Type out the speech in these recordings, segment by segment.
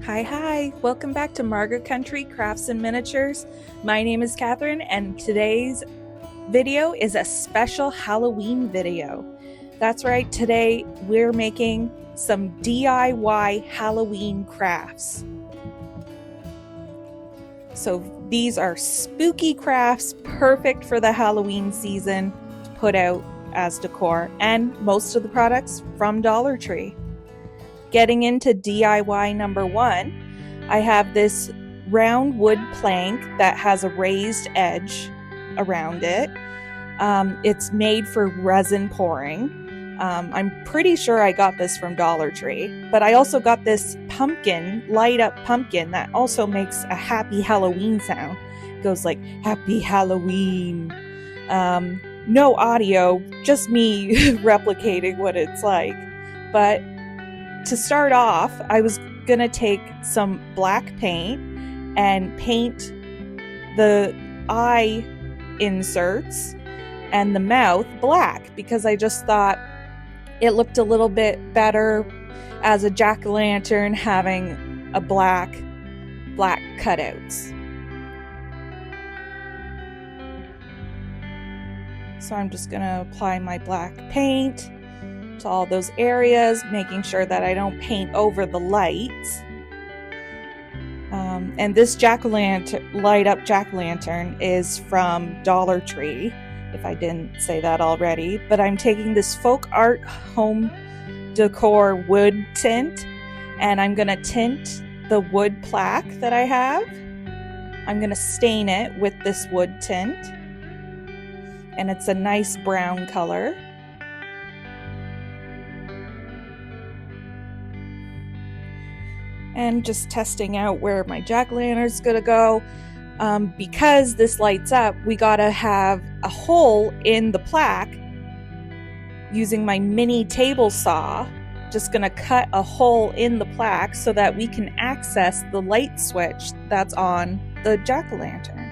Hi, welcome back to Margaret Country Crafts and Miniatures. My name is Catherine and today's video is a special Halloween video. That's right, today we're making some DIY Halloween crafts. So these are spooky crafts, perfect for the Halloween season to put out as decor, and most of the products from Dollar Tree. Getting into DIY number one, I have this round wood plank that has a raised edge around it. It's made for resin pouring. I'm pretty sure I got this from Dollar Tree, but I also got this pumpkin, light up pumpkin that also makes a happy Halloween sound. It goes like, Happy Halloween. No audio, just me replicating what it's like. But to start off, I was gonna take some black paint and paint the eye inserts and the mouth black because I just thought it looked a little bit better as a jack-o'-lantern having a black cutouts. So I'm just gonna apply my black paint to all those areas, making sure that I don't paint over the lights. And this jack-o'-lantern, light up jack-o'-lantern is from Dollar Tree, if I didn't say that already. But I'm taking this folk art home decor wood tint, and I'm gonna tint the wood plaque that I have. I'm gonna stain it with this wood tint, and it's a nice brown color. And just testing out where my jack-o'-lantern's gonna go. Because this lights up, we gotta have a hole in the plaque. Using my mini table saw, just gonna cut a hole in the plaque so that we can access the light switch that's on the jack-o'-lantern.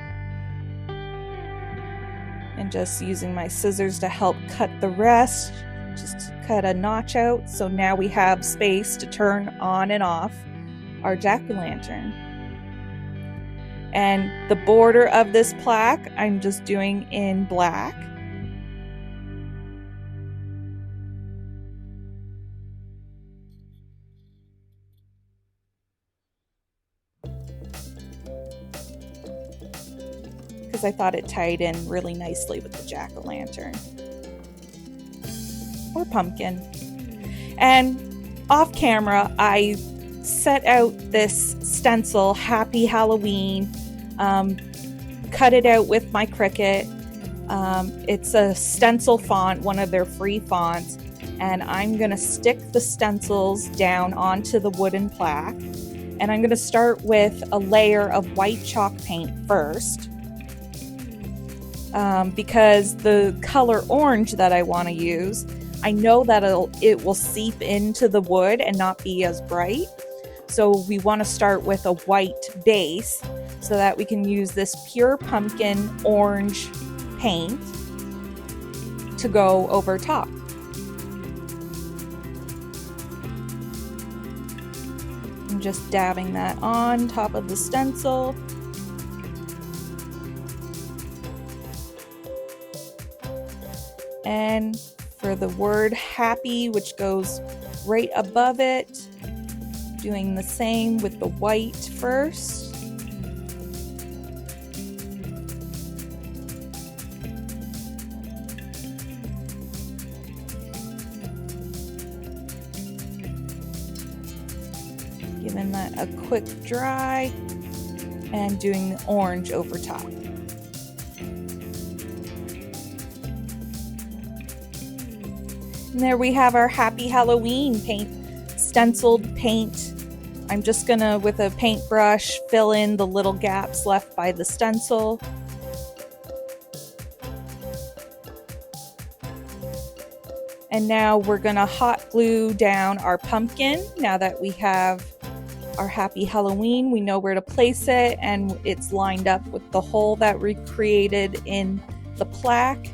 And just using my scissors to help cut the rest, just cut a notch out, so now we have space to turn on and off our jack-o'-lantern. And the border of this plaque I'm just doing in black. Because I thought it tied in really nicely with the jack-o'-lantern. Or pumpkin. And off camera, I set out this stencil, Happy Halloween, cut it out with my Cricut. It's a stencil font, one of their free fonts, and I'm going to stick the stencils down onto the wooden plaque. And I'm going to start with a layer of white chalk paint first, because the color orange that I want to use, I know that it will seep into the wood and not be as bright. So we want to start with a white base so that we can use this pure pumpkin orange paint to go over top. I'm just dabbing that on top of the stencil. And for the word happy, which goes right above it, doing the same with the white first. Giving that a quick dry and doing the orange over top. And there we have our Happy Halloween paint, stenciled paint. I'm just gonna, with a paintbrush, fill in the little gaps left by the stencil. And now we're gonna hot glue down our pumpkin. Now that we have our Happy Halloween, we know where to place it, and it's lined up with the hole that we created in the plaque.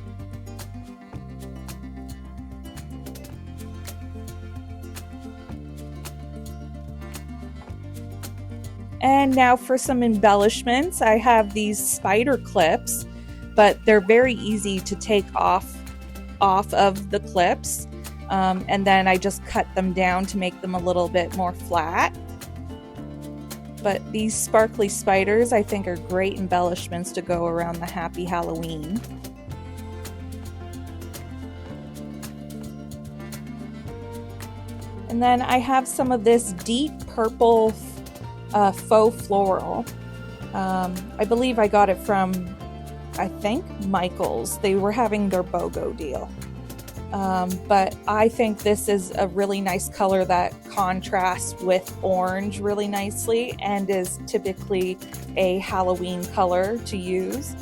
And now for some embellishments, I have these spider clips, but they're very easy to take off of the clips. And then I just cut them down to make them a little bit more flat. But these sparkly spiders I think are great embellishments to go around the Happy Halloween. And then I have some of this deep purple faux floral. I believe I got it from, I think, Michael's. They were having their BOGO deal. But I think this is a really nice color that contrasts with orange really nicely and is typically a Halloween color to use.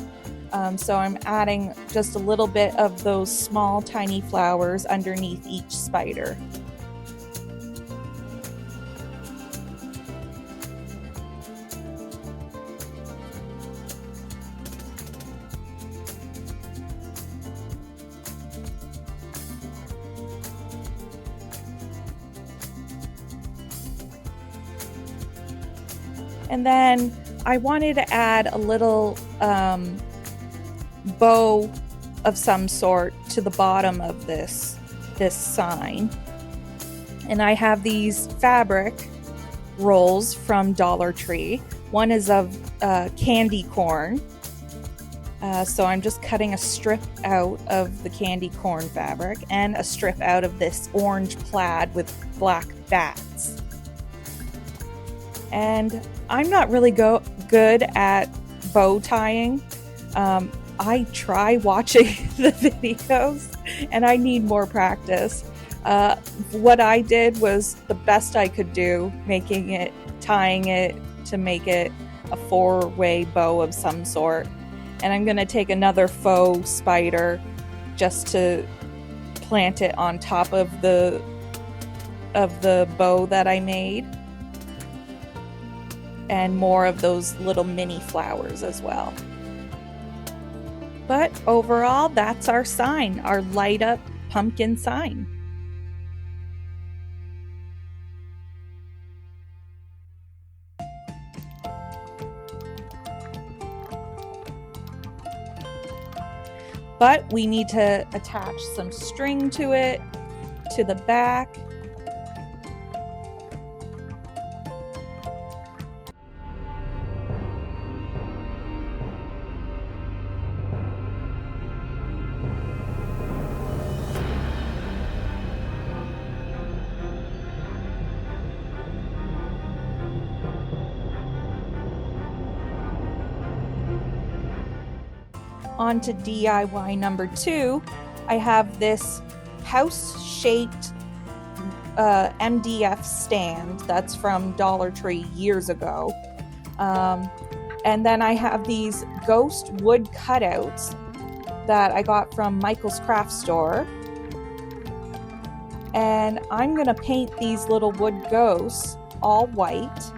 So I'm adding just a little bit of those small tiny flowers underneath each spider. And then I wanted to add a little bow of some sort to the bottom of this sign. And I have these fabric rolls from Dollar Tree. One is of candy corn. So I'm just cutting a strip out of the candy corn fabric and a strip out of this orange plaid with black bats. And I'm not really good at bow tying. I try watching the videos and I need more practice. What I did was the best I could do, tying it to make it a 4-way bow of some sort. And I'm gonna take another faux spider just to plant it on top of the bow that I made. And more of those little mini flowers as well. But overall, that's our sign, our light up pumpkin sign. But we need to attach some string to it, to the back. On to DIY number 2, I have this house-shaped MDF stand that's from Dollar Tree years ago. And then I have these ghost wood cutouts that I got from Michael's craft store. And I'm gonna paint these little wood ghosts all white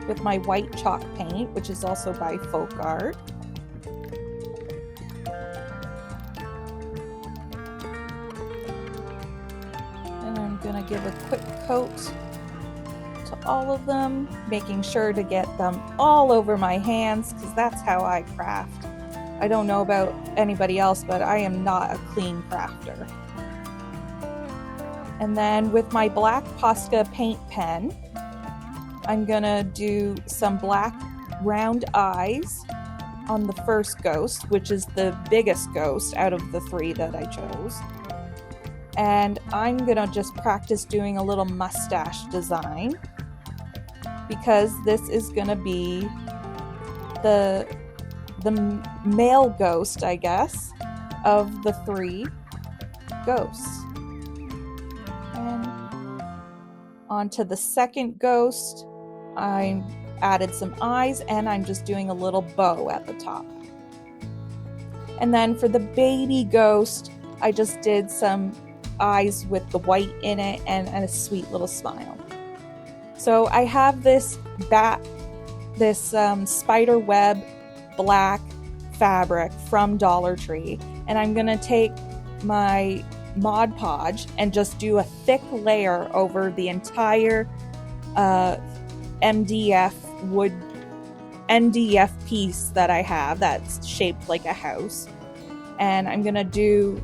with my white chalk paint, which is also by Folk Art. And I'm gonna give a quick coat to all of them, making sure to get them all over my hands, because that's how I craft. I don't know about anybody else, but I am not a clean crafter. And then with my black Posca paint pen, I'm gonna do some black round eyes on the first ghost, which is the biggest ghost out of the 3 that I chose. And I'm gonna just practice doing a little mustache design, because this is gonna be the male ghost, I guess, of the 3 ghosts. And onto the second ghost, I added some eyes and I'm just doing a little bow at the top. And then for the baby ghost, I just did some eyes with the white in it and a sweet little smile. So I have this spider web black fabric from Dollar Tree, and I'm gonna take my Mod Podge and just do a thick layer over the entire MDF wood NDF piece that I have that's shaped like a house, and I'm gonna do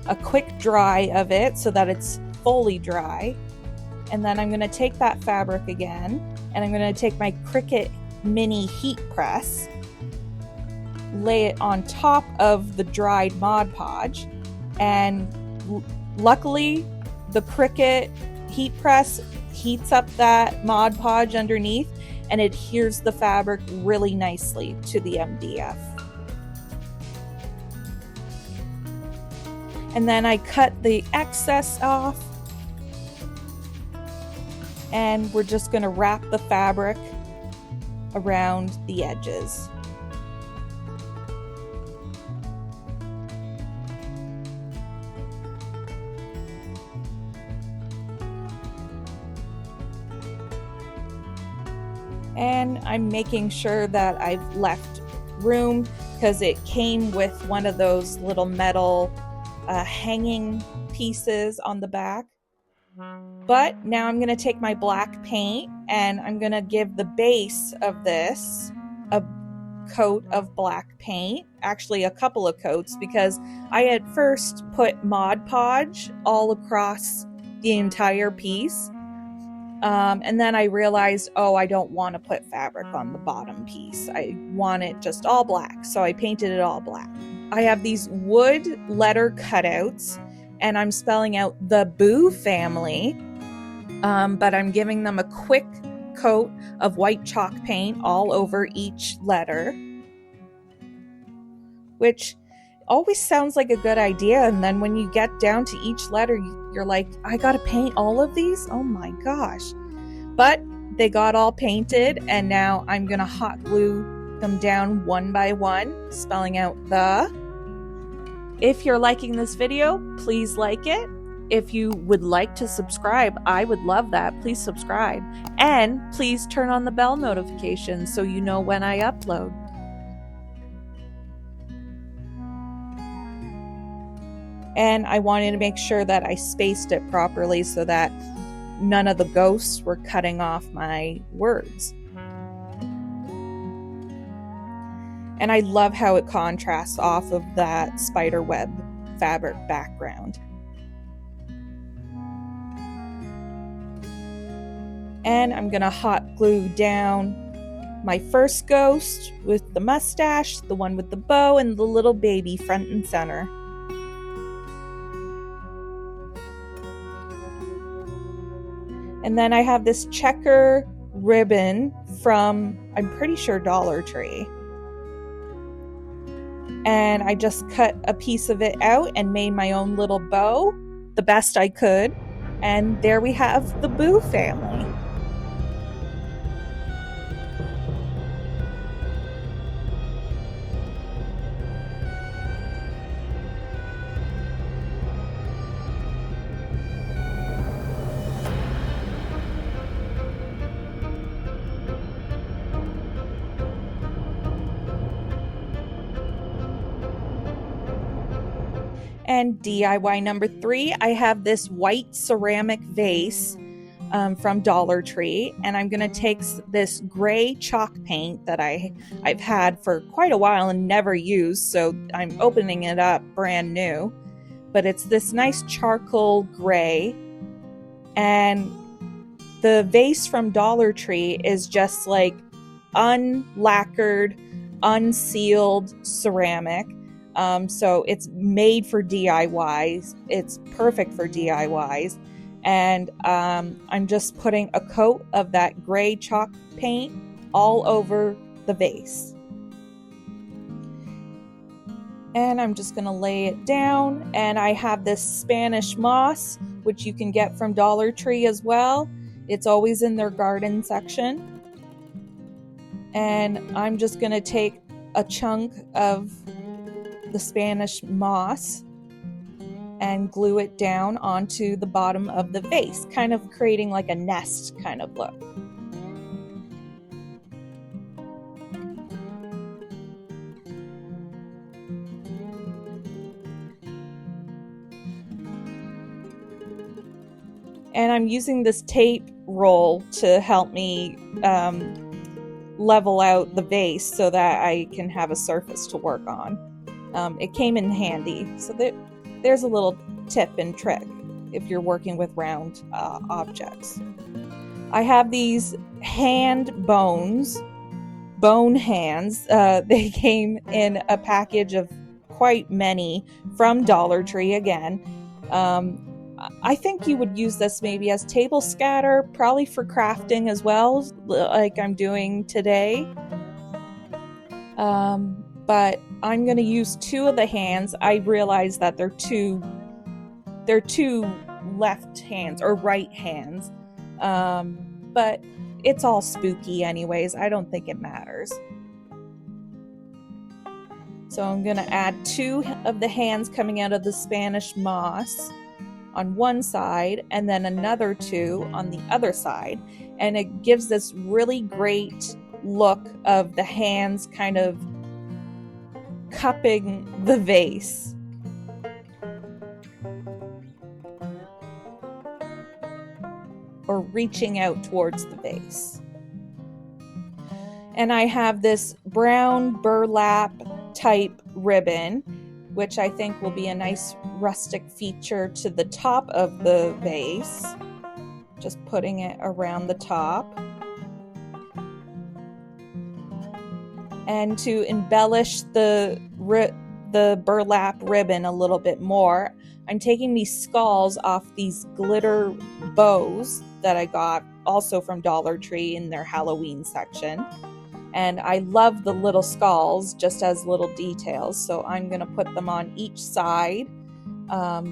a quick dry of it so that it's fully dry. And then I'm gonna take that fabric again, and I'm gonna take my Cricut mini heat press, lay it on top of the dried Mod Podge, and luckily the Cricut heat press heats up that Mod Podge underneath and adheres the fabric really nicely to the MDF. And then I cut the excess off, and we're just going to wrap the fabric around the edges. And I'm making sure that I've left room because it came with one of those little metal hanging pieces on the back. But now I'm going to take my black paint and I'm going to give the base of this a coat of black paint, actually a couple of coats, because I had first put Mod Podge all across the entire piece. And then I realized, oh, I don't want to put fabric on the bottom piece. I want it just all black. So I painted it all black. I have these wood letter cutouts, and I'm spelling out the Boo family, but I'm giving them a quick coat of white chalk paint all over each letter, which always sounds like a good idea. And then when you get down to each letter, you're like, I gotta paint all of these? Oh my gosh. But they got all painted, and now I'm gonna hot glue them down one by one, spelling out the. If you're liking this video, please like it. If you would like to subscribe, I would love that. Please subscribe. And please turn on the bell notifications so you know when I upload. And I wanted to make sure that I spaced it properly so that none of the ghosts were cutting off my words. And I love how it contrasts off of that spider web fabric background. And I'm gonna hot glue down my first ghost with the mustache, the one with the bow, and the little baby front and center. And then I have this checker ribbon from, I'm pretty sure, Dollar Tree. And I just cut a piece of it out and made my own little bow the best I could. And there we have the Boo family. And DIY number 3, I have this white ceramic vase from Dollar Tree, and I'm going to take this gray chalk paint that I've had for quite a while and never used, so I'm opening it up brand new. But it's this nice charcoal gray, and the vase from Dollar Tree is just like unlacquered, unsealed ceramic. So it's made for DIYs. It's perfect for DIYs. And I'm just putting a coat of that gray chalk paint all over the vase. And I'm just going to lay it down. And I have this Spanish moss, which you can get from Dollar Tree as well. It's always in their garden section. And I'm just going to take a chunk of the Spanish moss and glue it down onto the bottom of the vase, kind of creating like a nest kind of look. And I'm using this tape roll to help me level out the vase so that I can have a surface to work on. It came in handy. So there's a little tip and trick if you're working with round objects. I have these bone hands. They came in a package of quite many from Dollar Tree again. I think you would use this maybe as table scatter, probably for crafting as well, like I'm doing today. But I'm going to use 2 of the hands. I realize that they're two left hands or right hands. But it's all spooky anyways. I don't think it matters. So I'm going to add 2 of the hands coming out of the Spanish moss on one side and then another 2 on the other side. And it gives this really great look of the hands kind of cupping the vase. Or reaching out towards the vase. And I have this brown burlap type ribbon, which I think will be a nice rustic feature to the top of the vase. Just putting it around the top. And to embellish the burlap ribbon a little bit more, I'm taking these skulls off these glitter bows that I got also from Dollar Tree in their Halloween section. And I love the little skulls just as little details, so I'm going to put them on each side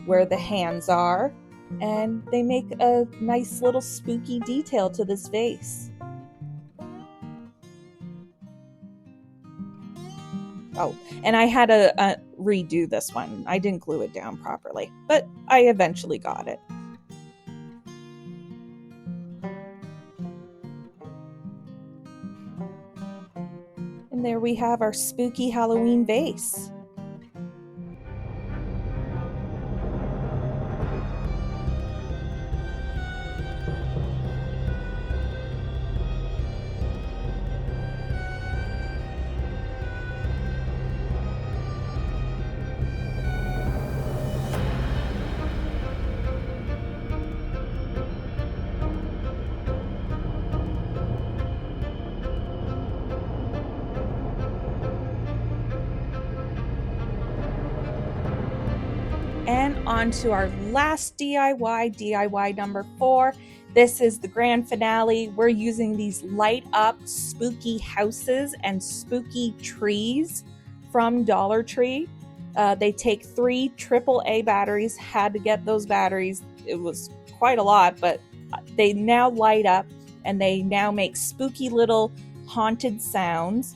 where the hands are, and they make a nice little spooky detail to this vase. Oh, and I had to redo this one. I didn't glue it down properly, but I eventually got it. And there we have our spooky Halloween vase. And on to our last DIY number 4. This is the grand finale. We're using these light up spooky houses and spooky trees from Dollar Tree. They take 3 AAA batteries. Had to get those batteries. It was quite a lot, but they now light up and they now make spooky little haunted sounds.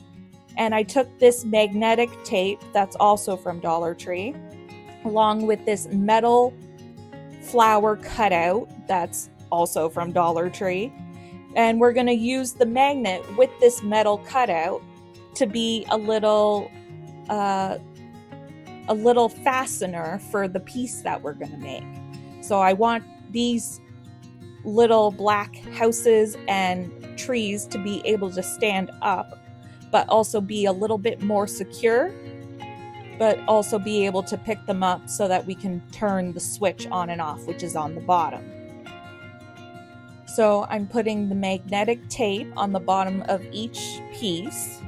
And I took this magnetic tape that's also from Dollar Tree, along with this metal flower cutout that's also from Dollar Tree. And we're going to use the magnet with this metal cutout to be a little fastener for the piece that we're going to make. So I want these little black houses and trees to be able to stand up, but also be a little bit more secure, but also be able to pick them up so that we can turn the switch on and off, which is on the bottom. So I'm putting the magnetic tape on the bottom of each piece.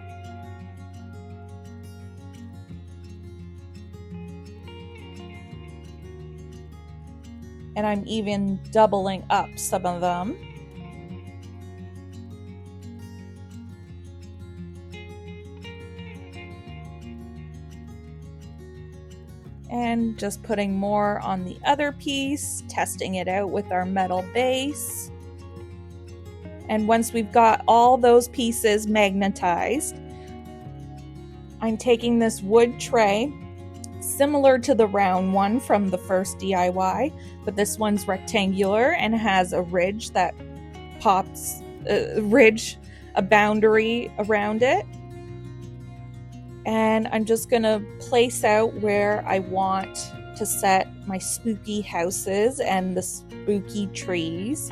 And I'm even doubling up some of them. And just putting more on the other piece, testing it out with our metal base. And once we've got all those pieces magnetized, I'm taking this wood tray, similar to the round one from the first DIY, but this one's rectangular and has a ridge that pops, a boundary around it. And I'm just going to place out where I want to set my spooky houses and the spooky trees.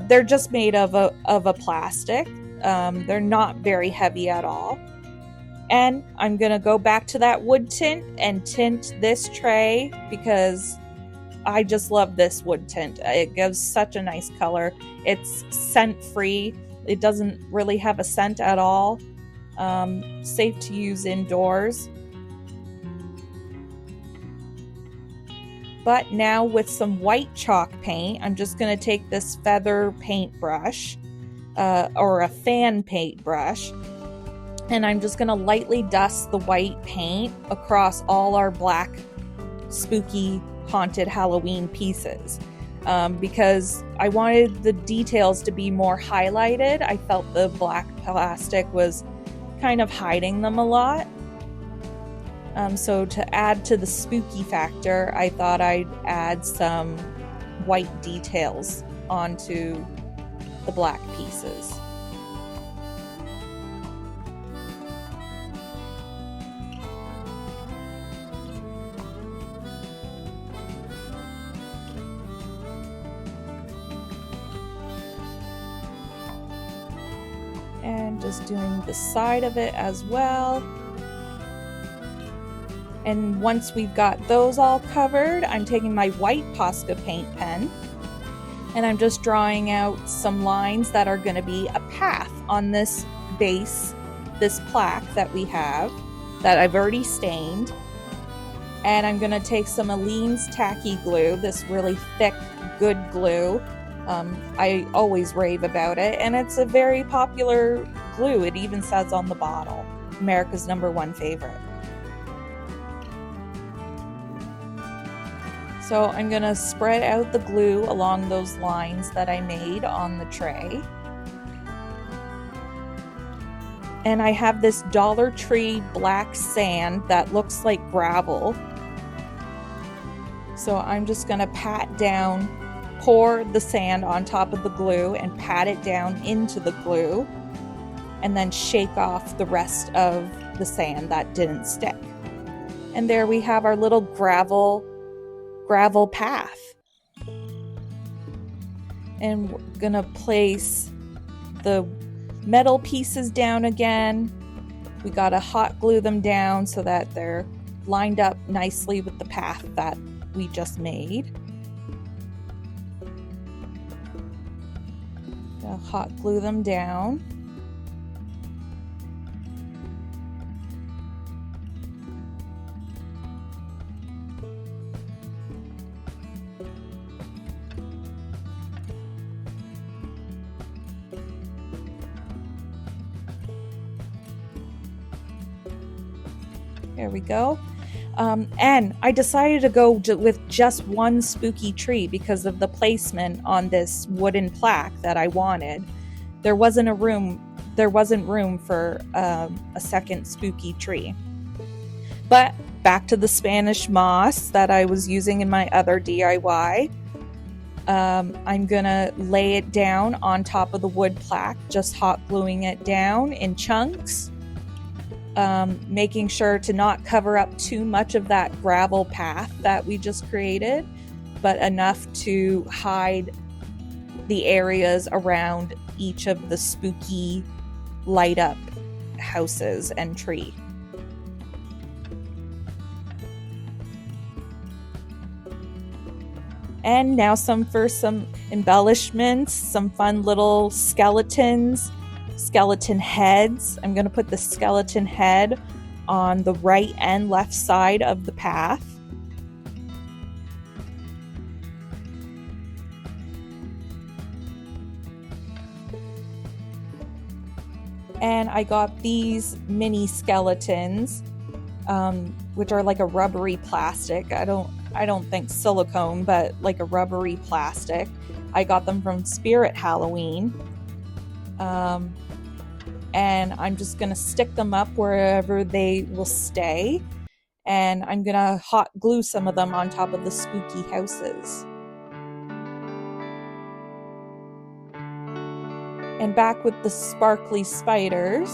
They're just made of a plastic. They're not very heavy at all. And I'm gonna go back to that wood tint and tint this tray because I just love this wood tint. It gives such a nice color. It's scent free. It doesn't really have a scent at all. Safe to use indoors. But now with some white chalk paint, I'm just going to take this feather paintbrush or a fan paintbrush, and I'm just going to lightly dust the white paint across all our black spooky haunted Halloween pieces because I wanted the details to be more highlighted. I felt the black plastic was kind of hiding them a lot. So to add to the spooky factor, I thought I'd add some white details onto the black pieces. And just doing the side of it as well. And once we've got those all covered, I'm taking my white Posca paint pen and I'm just drawing out some lines that are going to be a path on this base, this plaque that we have that I've already stained. And I'm going to take some Aleene's tacky glue, this really thick, good glue. I always rave about it, and it's a very popular glue. It even says on the bottle, America's #1 favorite. So I'm going to spread out the glue along those lines that I made on the tray. And I have this Dollar Tree black sand that looks like gravel. So I'm just going to pat down, pour the sand on top of the glue and pat it down into the glue, and then shake off the rest of the sand that didn't stick. And there we have our little gravel path. And we're gonna place the metal pieces down again. We gotta hot glue them down so that they're lined up nicely with the path that we just made. I'll hot glue them down. There we go. And I decided to go with just one spooky tree because of the placement on this wooden plaque that I wanted. There wasn't room for a second spooky tree. But back to the Spanish moss that I was using in my other DIY. I'm gonna lay it down on top of the wood plaque, just hot gluing it down in chunks. Making sure to not cover up too much of that gravel path that we just created, but enough to hide the areas around each of the spooky light up houses and tree. And now some embellishments, some fun little skeletons. Skeleton heads. I'm going to put the skeleton head on the right and left side of the path. And I got these mini skeletons, which are like a rubbery plastic. I don't think silicone, but like a rubbery plastic. I got them from Spirit Halloween. And I'm just going to stick them up wherever they will stay. And I'm going to hot glue some of them on top of the spooky houses. And back with the sparkly spiders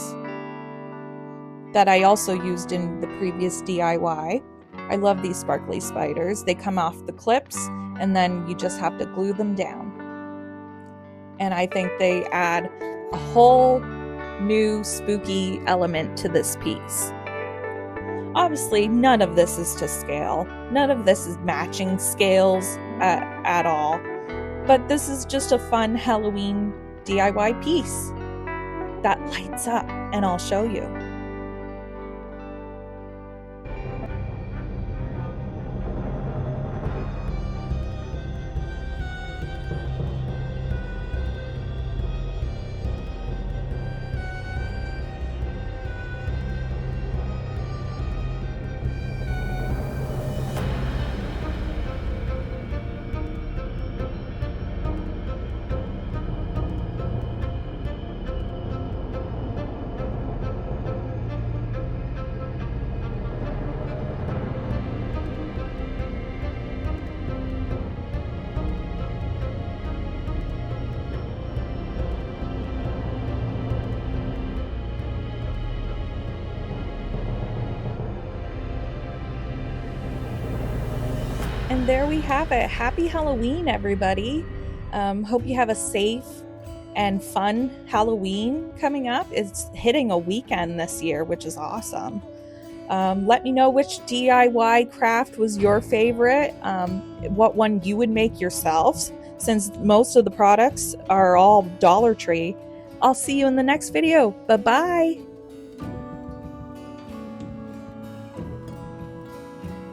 that I also used in the previous DIY. I love these sparkly spiders. They come off the clips and then you just have to glue them down. And I think they add a whole new spooky element to this piece. Obviously, none of this is to scale. None of this is matching scales at all. But this is just a fun Halloween DIY piece that lights up, and I'll show you. And there we have it. Happy Halloween, everybody. Hope you have a safe and fun Halloween coming up. It's hitting a weekend this year, which is awesome. Let me know which DIY craft was your favorite, what one you would make yourselves, since most of the products are all Dollar Tree. I'll see you in the next video. Bye-bye.